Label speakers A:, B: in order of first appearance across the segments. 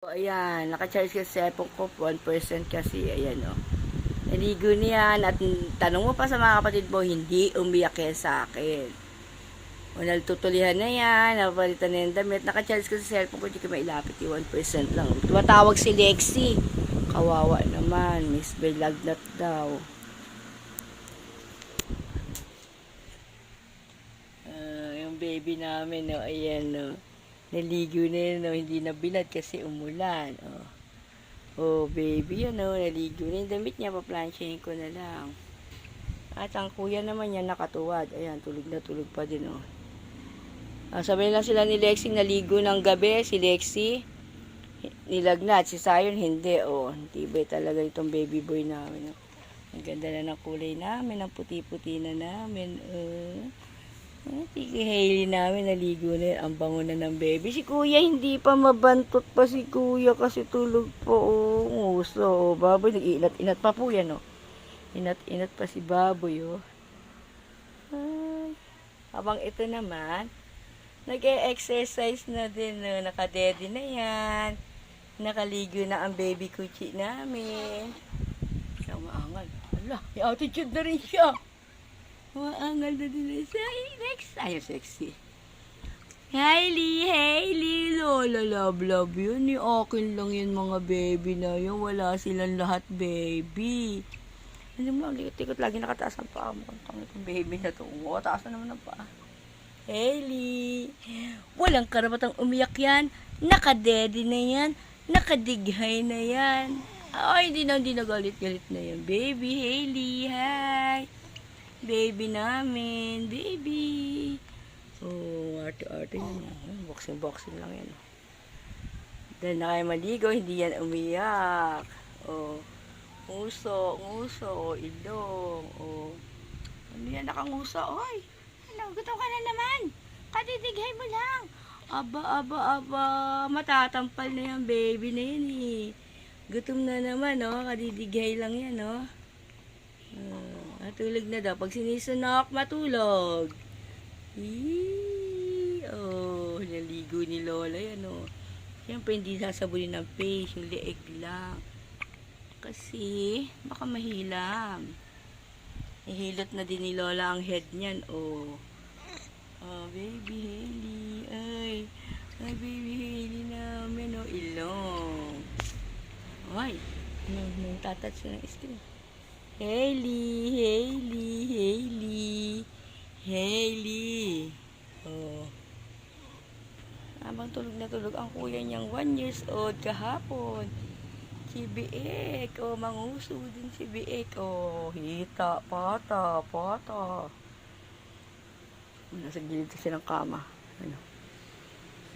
A: Ayan, naka-charge kasi sa cellphone ko, 1% kasi, ayan o. Naligo niyan at tanong mo pa sa mga kapatid mo, hindi umiyak yan sa akin. O nagtutulihan na yan, napalitan na yung damit, naka-charge ko sa cellphone ko, hindi ko mailapit yung 1% lang. Tumatawag si Lexi, kawawa naman, Miss Bell lagnat daw. Yung baby namin, no, ayan, no. Naligo na yun, no, hindi na bilad kasi umulan, oh. Oh, baby, yun, oh, naligo na yung damit niya, paplansyahin ko na lang. At ang kuya naman niya nakatuwad, ayan, tulog na tulog pa din, oh. Sabi lang sila ni Lexi, naligo ng gabi, si Lexi, nilagnat, si Sayon, hindi, oh. Tibay talaga itong baby boy namin, oh. Ang ganda na ng kulay namin, ang puti-puti na namin, oh. Tiki Hailey namin, naligo na yun. Ang bango na ng baby. Si kuya, hindi pa mabantot pa si kuya kasi tulog po. Oh, nguso. Oh, baboy, nag-iinat-inat pa po yan, oh. Inat-inat pa si baboy, oh. Ay. Habang ito naman, nag-e-exercise na din, oh. Nakadede na yan. Nakaligo na ang baby kuchi namin. Siya maangal. Ala, may attitude na rin siya. Maangal na din siya. Next. Ay, sexy. Hailey, Lola, love yun. Ni akin lang yun mga baby na yun. Wala silang lahat, baby. Hindi mo lang, likot-likot lagi nakataas ang paa mo. Itong baby na to. Taas na naman ang paa. Hailey. Walang karapatang umiyak yan. Nakadede na yan. Nakadighay na yan. Ay, hindi na galit-galit na yan. Baby, Hailey, hi. Baby namin, baby. Oh, arte-arte yun. Boxing lang yan. Dahil na kayo maligo, hindi yan umiyak. Oh, nguso, ilong. Oh, ano yan, nakanguso? Oy, ano, gutom ka na naman. Katitighay mo lang. Aba, matatampal na yan, baby na yan eh. Gutom na naman, oh, kadidighay lang yan, oh. Matulog na daw. Pag sinisunok, matulog. Oh, naligo ni Lola yan, oh. Siyempre, hindi sasabunin ng face, yung leeg lang. Kasi, baka mahilam. Ihilot na din ni Lola ang head niyan, oh. Oh, baby Hailey. Ay, baby Hailey namin, oh, ilong. Ay, tatouch na ng screen. Hailey. Oh. Habang tulog na tulog ang kuya niyang 1 years old kahapon. Si Biek. Oh, manguso din si Biek. Oh, hita, pata. Nasa gilid kasi ng kama. Ano?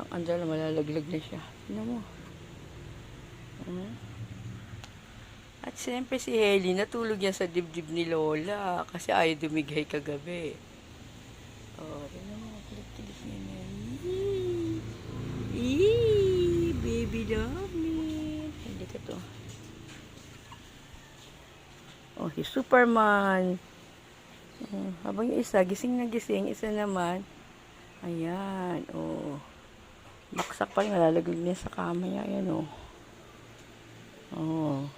A: Ang andala, malalaglag na siya. Ano mo? At siyempre si Hailey, natulog yan sa dibdib ni Lola kasi ayaw dumighay kagabi. Oh, tingnan mo, kilig-kilig niya na. Baby namin. Hindi ka to. Oh, si Superman. Habang yung isa, gising na gising, isa naman. Ayan, oh. Baksak pa rin, malalaglag niya sa kama niya. Ayan, oh. Oh.